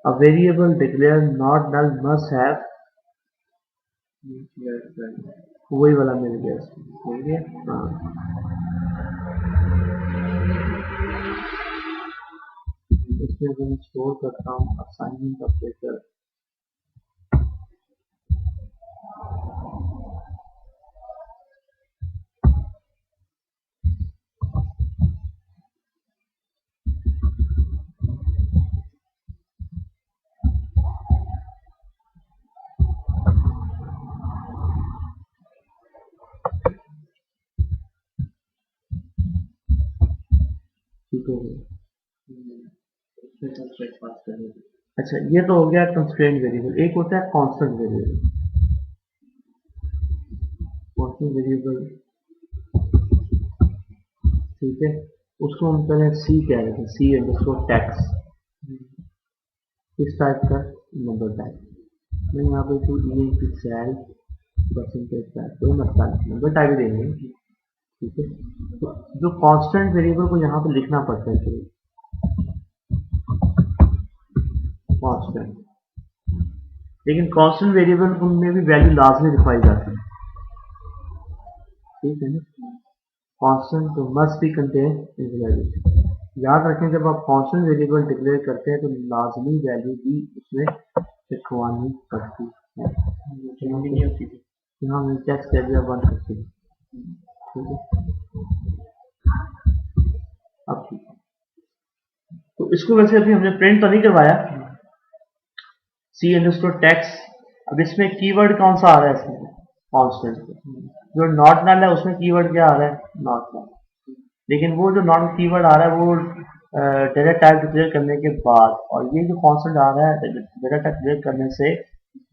a variable declared not null must have, वही वाला मिल गया इसमें, मिल गया। हाँ, इसमें अगर मैं स्टोर करता हूँ असाइनमेंट ऑपरेटर, ठीक हो गया। अच्छा, ये तो हो गया कंस्ट्रेंट वेरिएबल। एक होता है कांस्टेंट वेरिएबल। कांस्टेंट वेरिएबल, ठीक है, उसको हम पहले सी कह रहे थे, सी अंडरस्कोर टैक्स, किस टाइप का, नंबर टाइप। मैं यहाँ पे तो सेल परसेंटेज टाइप कोई मसला नहीं, नंबर टाइप देंगे, ठीक है। तो जो कांस्टेंट वेरिएबल को यहाँ पे लिखना पड़ता है, कांस्टेंट, लेकिन कांस्टेंट वेरिएबल में भी वैल्यू लाजमी दिखाई जाती है, ठीक है ना। कांस्टेंट तो must be contain in value. याद रखें जब आप कांस्टेंट वेरिएबल डिक्लेयर करते हैं तो लाजमी वैल्यू भी उसमें लिखवानी पड़ती है। जरूरी नहीं होती थी। यहाँ में टेक्स्ट एरिया 150, ठीक है। अब ठीक है, तो इसको वैसे अभी हमने प्रिंट तो नहीं करवाया, सी अंडरस्कोर टेक्स्ट। अब इसमें कीवर्ड कौन सा आ रहा है, इसमें कांस्टेंट। जो नॉट नल है उसमें कीवर्ड क्या आ रहा है, नॉट नल। लेकिन वो जो नॉन कीवर्ड आ रहा है वो डेटा टाइप डिक्लेयर करने के बाद, और ये जो कांस्टेंट आ रहा है डेटा टाइप डिक्लेयर करने से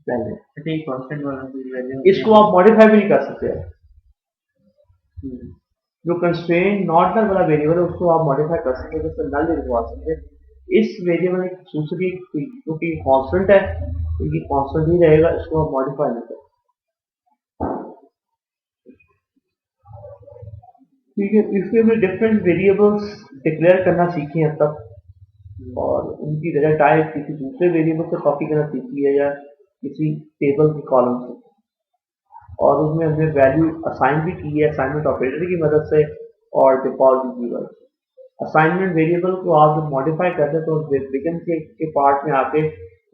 पहले। अच्छा, ये कांस्टेंट वाला वैल्यू इसको आप मॉडिफाई भी नहीं कर सकते। जो कंस्ट्रेंट नॉट नल वाला वेरिएबल है उसको आप मॉडिफाई कर सकते हैं, जैसे नल लिखवा सकते हैं। इस वेरिएबल की दूसरी क्योंकि कांस्टेंट है तो ये कांस्टेंट ही रहेगा, इसको आप मॉडिफाई नहीं कर, ठीक है। इसमें भी डिफरेंट वेरिएबल्स डिक्लेयर करना सीखे हैं तब, और उनकी डेटा टाइप किसी दूसरे वेरिएबल से कॉपी करना सीखी है या किसी टेबल के कॉलम से, और उसमें हमने वैल्यू असाइन भी की है असाइनमेंट ऑपरेटर की मदद से और डिफॉल्ट कीवर्ड। असाइनमेंट वेरिएबल को आप जब मॉडिफाई करते हैं तो बिगिन के पार्ट में आके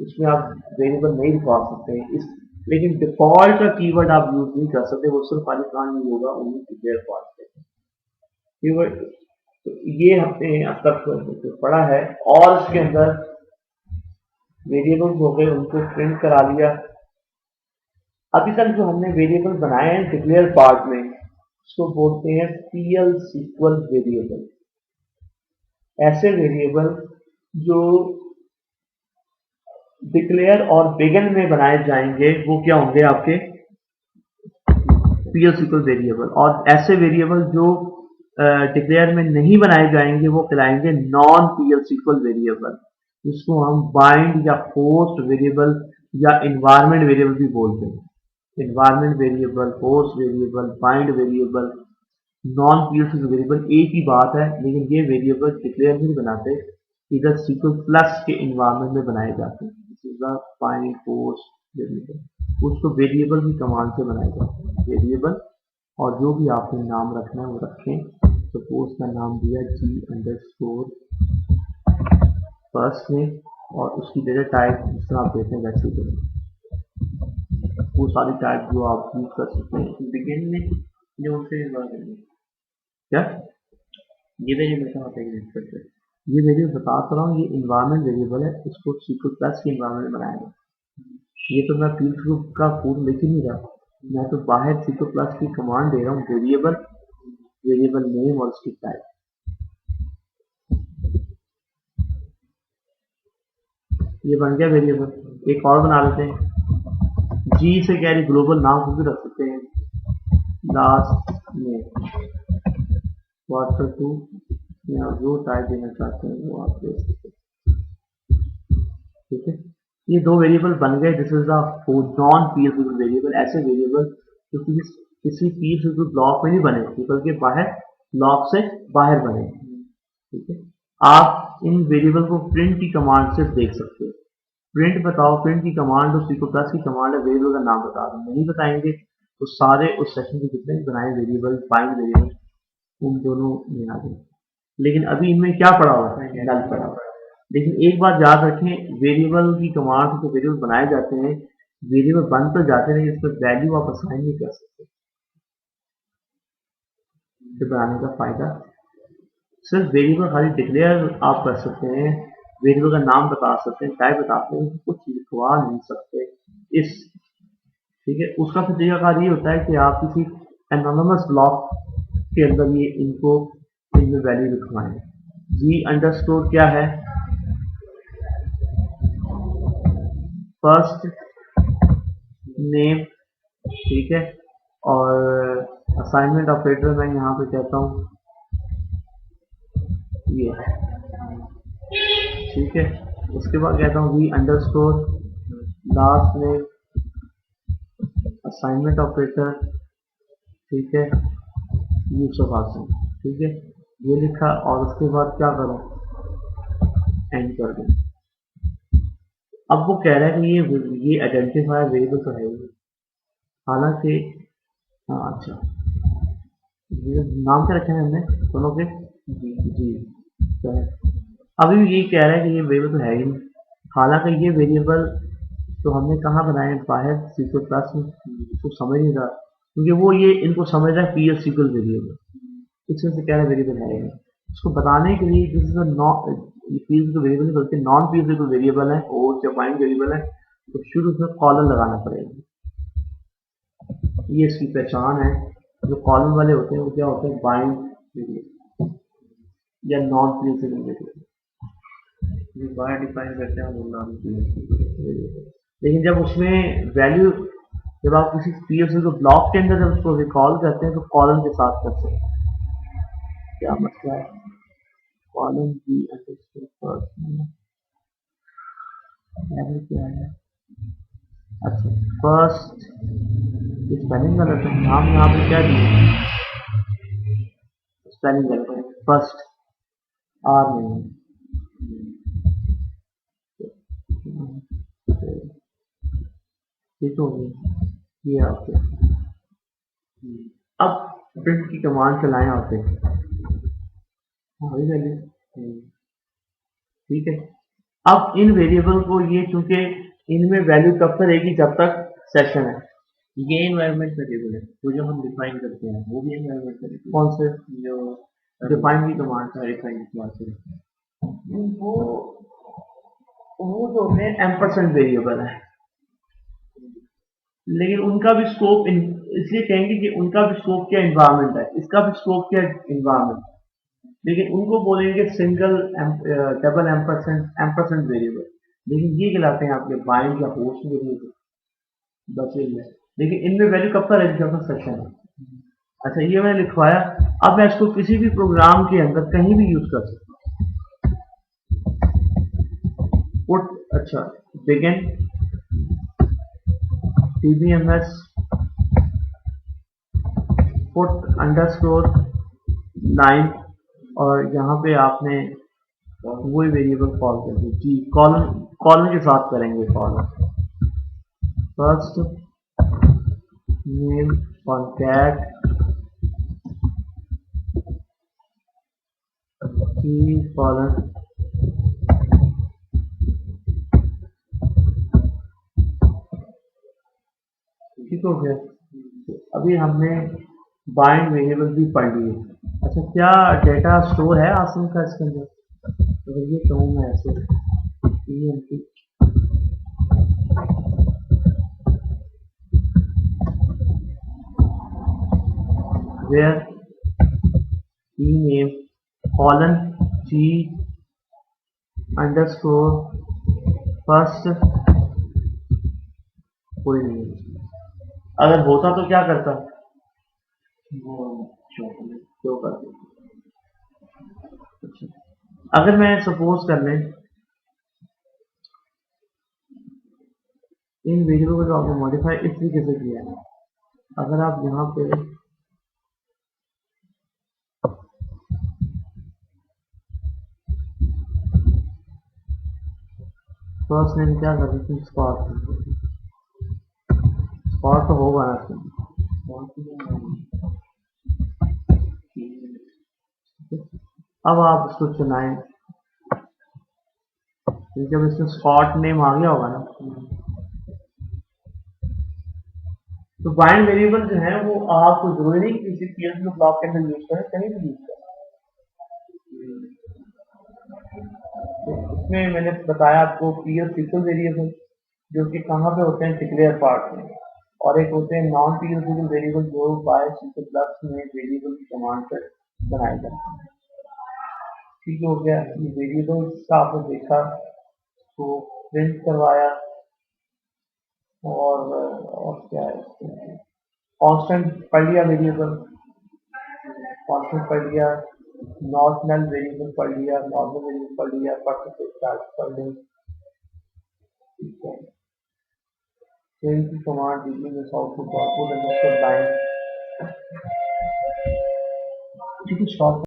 उसमें आप वेरिएबल नहीं दिखा सकते हैं इस, लेकिन डिफॉल्ट का कीवर्ड आप यूज नहीं कर सकते, वो सिर्फ खाली प्लान यूज होगा उन्हीं डिक्लेयर पार्ट से कीवर्ड। तो ये हमने अब तक पढ़ा है, और इसके अंदर वेरिएबल्स हो गए उनको प्रिंट करा लिया। अभी तक जो हमने वेरिएबल बनाए हैं डिक्लेयर पार्ट में उसको बोलते हैं पीएल सीक्वल वेरिएबल। ऐसे वेरिएबल जो डिक्लेयर और बिगिन में बनाए जाएंगे वो क्या होंगे, आपके पीएल सीक्वल वेरिएबल। और ऐसे वेरिएबल जो डिक्लेयर में नहीं बनाए जाएंगे वो कहलाएंगे नॉन पीएल सीक्वल वेरिएबल, जिसको हम बाइंड या पोस्ट वेरिएबल या इन्वायरमेंट वेरिएबल भी बोलते हैं। Environment variable, post variable, bind variable, non PL variable एक ही बात है, लेकिन ये वेरिएबल डिक्लेयर नहीं बनाते, इधर सीक्वल प्लस के इन्वायरमेंट में बनाए जाते हैं। बाइंड पोस्ट वेरिएबल, उसको वेरिएबल की कमांड से बनाए जाते हैं। वेरिएबल और जो भी आपने नाम रखना है वो रखें। सपोज का नाम दिया जी अंडरस्कोर फर्स्ट में, और उसकी डेटा टाइप जिस तरह आप देते हैं वैसे वो सारी टाइप जो आप यूज कर सकते हैं। बिगिन में जो उनसे बात करेंगे क्या ये वेरिएबल कहाँ पे एग्जिस्ट करते हैं? ये वेरिएबल बता रहा हूँ, ये इन्वायरमेंट वेरिएबल है, इसको सीक्वल प्लस के इन्वायरमेंट में बनाएगा। ये तो मैं फील्ड ग्रुप का कोड लिख ही नहीं रहा, मैं तो बाहर सीक्वल प्लस की कमांड दे रहा हूँ, वेरिएबल, वेरिएबल नेम और उसकी टाइप। ये बन गया वेरिएबल। एक और बना लेते हैं, जी से क्या ग्लोबल नाम को भी रख सकते हैं, लास्ट में क्वार्टर टू, या जो टाइप देना चाहते हैं वो आप दे सकते हैं, ठीक है। ये दो वेरिएबल बन गए। This is the non PL variable, ऐसे वेरिएबल जो किसी पीएल ब्लॉक में नहीं बने बल्कि बाहर ब्लॉक से बाहर बने, ठीक है। आप इन वेरिएबल को प्रिंट की कमांड से देख सकते हो। प्रिंट बताओ, प्रिंट की कमांड और सीक्वल प्लस की कमांड है, वेरिएबल का नाम बता दो, नहीं बताएंगे तो सारे उस सेशन के जितने बनाए वेरिएबल, बाइंड वेरिएबल, उन दोनों में आ गए। लेकिन अभी इनमें क्या पड़ा हुआ है, नल पड़ा हुआ है। लेकिन एक बात याद रखें, वेरिएबल की कमांड से तो वेरिएबल बनाए जाते हैं, वेरिएबल बन तो जाते हैं, इस पर वैल्यू आप असाइन नहीं कर सकते। इसे बनाने का फायदा, सिर्फ वेरिएबल खाली डिक्लेयर आप कर सकते हैं, वेरिएबल का नाम बता सकते हैं, टाइप बता सकते हैं, कुछ लिखवा नहीं सकते इस, ठीक है। उसका फिर तरीकाकार ये होता है कि आप किसी एनोनिमस ब्लॉक के अंदर ये इनको इनमें वैल्यू लिखवाएं। जी अंडरस्कोर क्या है, फर्स्ट नेम, ठीक है। और असाइनमेंट ऑपरेटर मैं यहाँ पे कहता हूँ ये, ठीक है। उसके बाद कहता हूँ V underscore last name, assignment operator, ठीक है, यूज ऑफ आसन, ठीक है। ये लिखा और उसके बाद क्या करूँ, एंड कर दूँ। अब वो कह रहा है कि ये आइडेंटिफायर वेरिएबल तो है ही, हालांकि हाँ अच्छा, ये नाम क्या रखे हैं हमने दोनों के, जी, तो अभी भी यही कह रहा है कि ये वेरिएबल तो है ही नहीं, हालांकि ये वेरिएबल तो हमने कहाँ बनाए बाहर सीक्वल क्लास में, तो समझ नहीं रहा क्योंकि वो ये इनको समझ रहा है पी एल सीक्वल वेरिएबल, इसमें से कह रहा वेरिएबल है ही नहीं। उसको बताने के लिए this is P L variable बल्कि नॉन पी एल वेरिएबल है और जब बाइंड वेरिएबल है तो शुरू में कॉलम लगाना पड़ेगा। ये इसकी पहचान है। जो कॉलम वाले होते हैं वो क्या होते हैं, बाइंड वेरिएबल या नॉन पी एल वेरिएबल। जो बाहर डिफाइन करते हैं वो नॉन पीएल। लेकिन जब उसमें वैल्यू, जब आप किसी पीएल को ब्लॉक के अंदर जब उसको रिकॉल करते हैं तो कॉलम के साथ कर सकते हैं। क्या मसला है, कॉलम की क्या है, अच्छा फर्स्ट स्पेलिंग गलत है, नाम यहाँ पे क्या दिए, स्पेलिंग गलत है, फर्स्ट आर नहीं ठीक हो गई ये आपके। अब प्रिंट की कमांड चलाएं आपके, वही वैल्यू ठीक है। अब इन वेरिएबल को ये चूंकि इनमें वैल्यू तब तक रहेगी जब तक सेशन है। ये एनवायरनमेंट वेरिएबल है, वो जो हम डिफाइन करते हैं वो भी एनवायरनमेंट वेरिएबल। कौन से जो डिफाइन की कमांड, डिफाइन की कमांड से वो जो है एम्परसेंड वेरिएबल है, लेकिन उनका भी स्कोप इसलिए कहेंगे कि उनका भी स्कोप क्या एनवायरनमेंट है, इसका भी स्कोप क्या एनवायरनमेंट, लेकिन उनको बोलेंगे सिंगल डबल एम्परसेंड वेरिएबल, लेकिन ये कहलाते हैं आपके बाइंड या होस्ट वेरिएबल, बस यही है। लेकिन इनमें वैल्यू कब तक रहेगी जब तक सेक्शन है। अच्छा ये मैंने लिखवाया, अब मैं इसको किसी भी प्रोग्राम के अंदर कहीं भी यूज कर सकता हूँ। पुट अच्छा बिगिन tbms पुट अंडरस्कोर 9 और यहाँ पे आपने वही वेरिएबल कॉल कर दी जी, कॉलम कॉलम के साथ करेंगे कॉलम फर्स्ट नेम कॉन्टैक्ट की कॉलम ठीक हो गया। अभी हमने बाइंड वेरिएबल भी पढ़ लिए। अच्छा क्या डेटा स्टोर है आसिम का इसके अंदर, अगर ये कहूँ मैं ऐसे where e name colon g underscore first, कोई नहीं, अगर होता तो क्या करता, वो शो कर देता। अच्छा अगर मैं सपोज कर लें इन वेरिएबल को जो आपने मॉडिफाई इस तरीके से किया है, अगर आप यहाँ पे फर्स्ट नेम क्या कर देते हैं, स्पॉट तो होगा ना, अब आप इसको चलाएं, जब इसमें स्पॉट नेम आ गया होगा ना, तो बाइंड वेरिएबल जो है वो आपको जरूरी नहीं किसी पीएल के ब्लॉक के अंदर यूज करें, कहीं भी यूज करें। तो इसमें मैंने बताया आपको पीएल सिक्वल वेरिएबल जो कि कहाँ पे होते हैं, डिक्लेयर पार्ट में, और एक होते हैं नॉन पीएल सिक्वल वेरिएबल जो बाय सिक्वल प्लस में वेरिएबल की कमांड पर बनाए जाते हैं। ठीक हो गया, ये वेरिएबल का आपने देखा तो प्रिंट करवाया, और क्या है कांस्टेंट पढ़ लिया, वेरिएबल कांस्टेंट पढ़ लिया, नॉर्मल वेरिएबल पढ़ लिया, नॉर्मल वेरिएबल पढ़ लिया, परसेंटेज चार्ज पढ़ लें, ठीक है। चेंज की कमांड दीजिए में आउटपुट लाइन, ठीक है, शॉर्ट